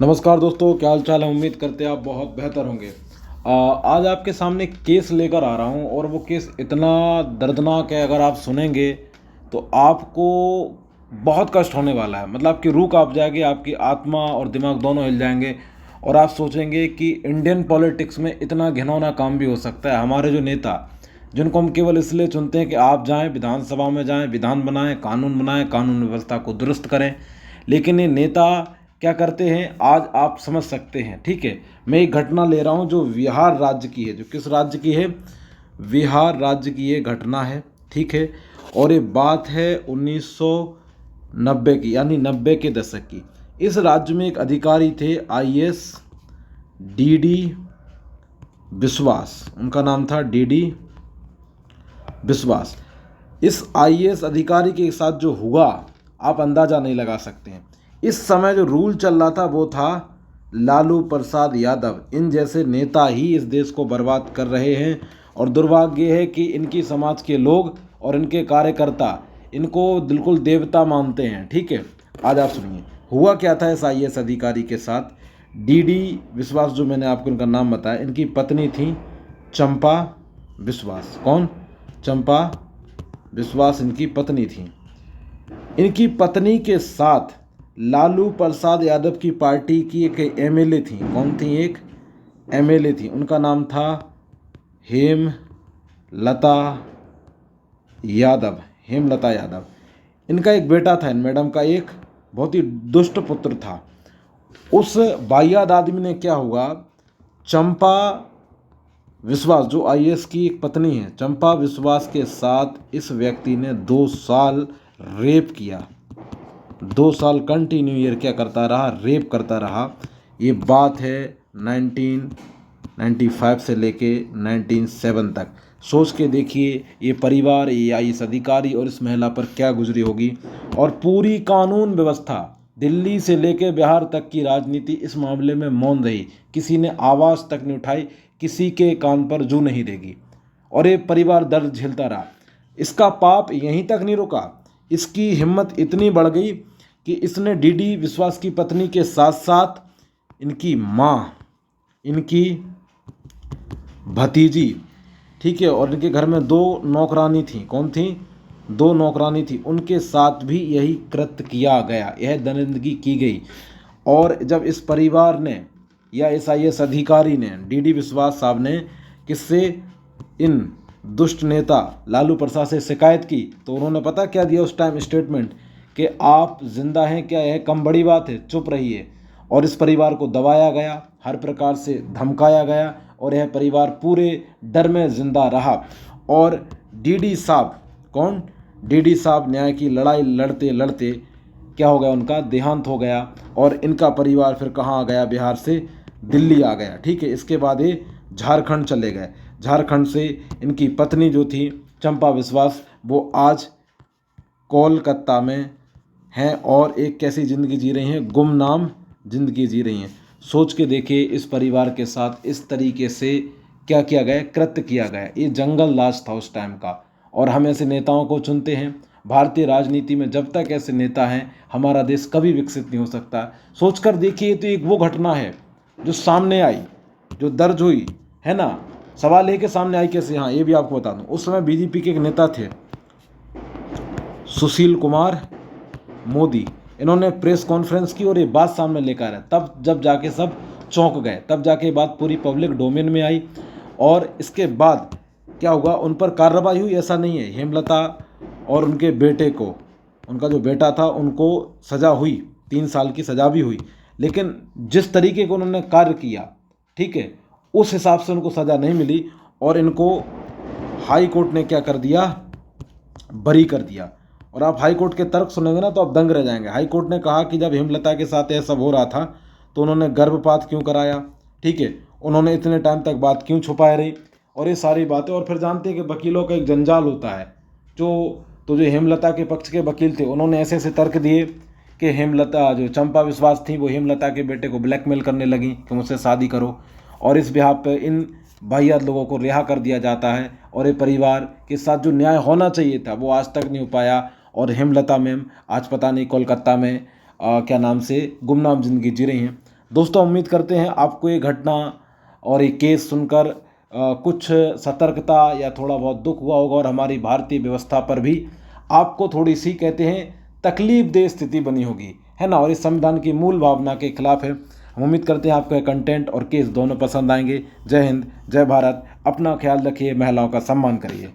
नमस्कार दोस्तों, क्या हाल चाल है। उम्मीद करते हैं आप बहुत बेहतर होंगे। आज आपके सामने केस लेकर आ रहा हूं और वो केस इतना दर्दनाक है, अगर आप सुनेंगे तो आपको बहुत कष्ट होने वाला है। मतलब आपकी रूह कांप जाएगी, आपकी आत्मा और दिमाग दोनों हिल जाएंगे और आप सोचेंगे कि इंडियन पॉलिटिक्स में इतना घिनौना काम भी हो सकता है। हमारे जो नेता, जिनको हम केवल इसलिए चुनते हैं कि आप जाएं विधानसभा में, जाएं विधान बनाएं, कानून व्यवस्था को दुरुस्त करें, लेकिन ये नेता क्या करते हैं आज आप समझ सकते हैं। ठीक है, मैं एक घटना ले रहा हूं जो बिहार राज्य की है। जो किस राज्य की है? बिहार राज्य की ये घटना है। ठीक है, और ये बात है 1990 की, यानी 90 के दशक की। इस राज्य में एक अधिकारी थे, आईएएस डीडी विश्वास, उनका नाम था डीडी विश्वास। इस आईएएस अधिकारी के साथ जो हुआ आप अंदाज़ा नहीं लगा सकते हैं। इस समय जो रूल चल रहा था वो था लालू प्रसाद यादव। इन जैसे नेता ही इस देश को बर्बाद कर रहे हैं और दुर्भाग्य है कि इनकी समाज के लोग और इनके कार्यकर्ता इनको बिल्कुल देवता मानते हैं। ठीक है, आज आप सुनिए हुआ क्या था इस आईएएस अधिकारी के साथ। डीडी विश्वास, जो मैंने आपको इनका नाम बताया, इनकी पत्नी थी चंपा विश्वास। कौन? चंपा विश्वास इनकी पत्नी थी। इनकी पत्नी के साथ लालू प्रसाद यादव की पार्टी की एक एमएलए थी। कौन थी? एक एमएलए थी, उनका नाम था हेमलता यादव। हेमलता यादव। इनका एक बेटा था, इन मैडम का एक बहुत ही दुष्ट पुत्र था। उस वाहियात आदमी ने क्या हुआ, चंपा विश्वास जो आईएएस की एक पत्नी है, चंपा विश्वास के साथ इस व्यक्ति ने 2 साल रेप किया। 2 साल कंटिन्यू ईयर क्या करता रहा? रेप करता रहा। ये बात है 1995 से लेके 1997 तक। सोच के देखिए ये परिवार, ये आईएएस अधिकारी और इस महिला पर क्या गुजरी होगी। और पूरी कानून व्यवस्था दिल्ली से लेके बिहार तक की राजनीति इस मामले में मौन रही। किसी ने आवाज़ तक नहीं उठाई, किसी के कान पर जू नहीं देगी और ये परिवार दर्द झेलता रहा। इसका पाप यहीं तक नहीं रुका, इसकी हिम्मत इतनी बढ़ गई कि इसने डीडी विश्वास की पत्नी के साथ साथ इनकी माँ, इनकी भतीजी, ठीक है, और इनके घर में 2 नौकरानी थी। कौन थी? 2 नौकरानी थी, उनके साथ भी यही कृत्य किया गया, यह दरिंदगी की गई। और जब इस परिवार ने या इस आईएएस अधिकारी ने, डीडी विश्वास साहब ने, किससे? इन दुष्ट नेता लालू प्रसाद से शिकायत की, तो उन्होंने पता क्या दिया उस टाइम? स्टेटमेंट कि आप जिंदा हैं क्या, यह कम बड़ी बात है, चुप रहिए। और इस परिवार को दबाया गया, हर प्रकार से धमकाया गया और यह परिवार पूरे डर में जिंदा रहा। और डीडी साहब, कौन? डीडी साहब न्याय की लड़ाई लड़ते लड़ते क्या हो गया? उनका देहांत हो गया और इनका परिवार फिर कहाँ आ गया? बिहार से दिल्ली आ गया। ठीक है, इसके बाद ये झारखंड चले गए। झारखंड से इनकी पत्नी जो थी चंपा विश्वास, वो आज कोलकाता में हैं और एक कैसी ज़िंदगी जी रही हैं? गुमनाम ज़िंदगी जी रही हैं। सोच के देखिए इस परिवार के साथ इस तरीके से क्या किया गया, कृत्य किया गया। ये जंगल राज था उस टाइम का। और हम ऐसे नेताओं को चुनते हैं। भारतीय राजनीति में जब तक ऐसे नेता हैं हमारा देश कभी विकसित नहीं हो सकता। सोचकर देखिए, तो एक वो घटना है जो सामने आई, जो दर्ज हुई है ना। सवाल है कि सामने आई कैसे? हाँ, ये भी आपको बता दूं, उस समय बीजेपी के एक नेता थे सुशील कुमार मोदी। इन्होंने प्रेस कॉन्फ्रेंस की और ये बात सामने लेकर आए, तब जब जाके सब चौंक गए, तब जाके ये बात पूरी पब्लिक डोमेन में आई। और इसके बाद क्या हुआ, उन पर कार्रवाई हुई, ऐसा नहीं है। हेमलता और उनके बेटे को, उनका जो बेटा था, उनको सज़ा हुई, 3 साल की सज़ा भी हुई। लेकिन जिस तरीके को उन्होंने कार्य किया, ठीक है, उस हिसाब से उनको सज़ा नहीं मिली और इनको हाई कोर्ट ने क्या कर दिया? बरी कर दिया। और आप हाई कोर्ट के तर्क सुनेंगे ना तो आप दंग रह जाएंगे। हाई कोर्ट ने कहा कि जब हेमलता के साथ यह सब हो रहा था तो उन्होंने गर्भपात क्यों कराया? ठीक है, उन्होंने इतने टाइम तक बात क्यों छुपाए रही? और ये सारी बातें। और फिर जानते हैं कि वकीलों का एक जंजाल होता है। जो हेमलता के पक्ष के वकील थे, उन्होंने ऐसे ऐसे तर्क दिए कि हेमलता, जो चंपा विश्वास थी, वो हेमलता के बेटे को ब्लैकमेल करने लगी कि मुझसे शादी करो। और इस बिहाफ पे इन वाहियात लोगों को रिहा कर दिया जाता है। और ये परिवार के साथ जो न्याय होना चाहिए था वो आज तक नहीं हो पाया। और हेमलता मैम आज पता नहीं कोलकाता में क्या नाम से गुमनाम ज़िंदगी जी रही हैं। दोस्तों उम्मीद करते हैं आपको ये घटना और ये केस सुनकर कुछ सतर्कता या थोड़ा बहुत दुख हुआ होगा, और हमारी भारतीय व्यवस्था पर भी आपको थोड़ी सी कहते हैं तकलीफदेह स्थिति बनी होगी, है ना। और इस संविधान की मूल भावना के खिलाफ है। हम उम्मीद करते हैं आपको कंटेंट और केस दोनों पसंद आएंगे। जय हिंद, जय भारत। अपना ख्याल रखिए, महिलाओं का सम्मान करिए।